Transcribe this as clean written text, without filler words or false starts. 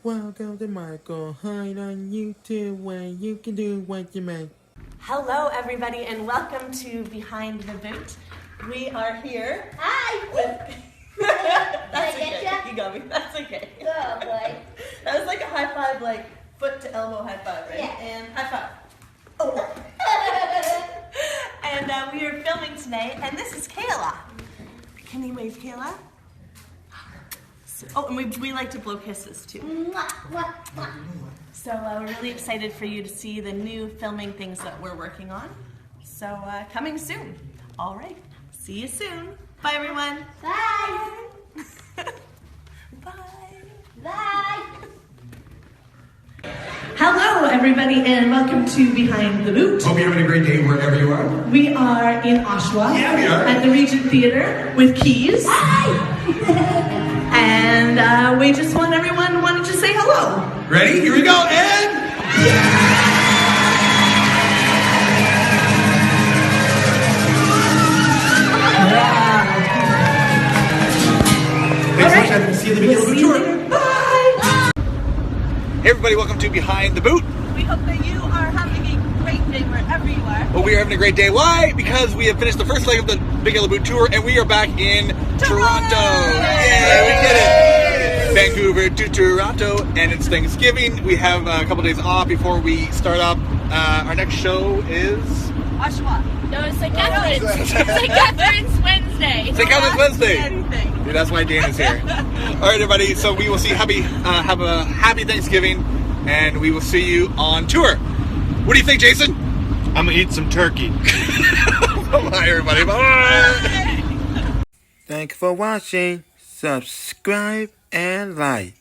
Welcome to Michael Hyde on YouTube, where you can do what you make. Hello, everybody, and welcome to Behind the Boot. We are here. Hi! With. That's Did I okay. get ya? You got me. That's okay. Oh boy. That was like a high five, like foot to elbow high five, right? Yeah. And high five. Oh. And we are filming today, and this is Kayla. Can you wave, Kayla? Oh, and we like to blow kisses too. Mwah, mwah, mwah. So we're really excited for you to see the new filming things that we're working on. So coming soon. All right. See you soon. Bye, everyone. Bye. Bye. Bye. Hello, everybody, and welcome to Behind the Boot. Hope you're having a great day wherever you are. We are in Oshawa Yeah, we are. at the Regent Theatre with Keys. Hi. And we just wanted to say hello. Ready? Here we go, and... Thanks so much, Evan. See you at the beginning of the See you tour. later. Bye. Hey everybody, welcome to Behind the Boot. We hope that you are having a great day wherever you are. Well, we are having a great day. Why? Because we have finished the first leg of the Big Yellow Boot tour, and we are back in Toronto. Yeah, we did it. Vancouver to Toronto, and it's Thanksgiving. We have a couple days off before we start up. Our next show is Oshawa. No, it's St. Catherine's. St. Catherine's Wednesday. St. Catherine's Wednesday. Anything. Dude, that's why Dan is here. All right, everybody. So we will see. Have a happy Thanksgiving, and we will see you on tour. What do you think, Jason? I'm gonna eat some turkey. Bye, everybody. Bye. Thank you for watching. Subscribe and like.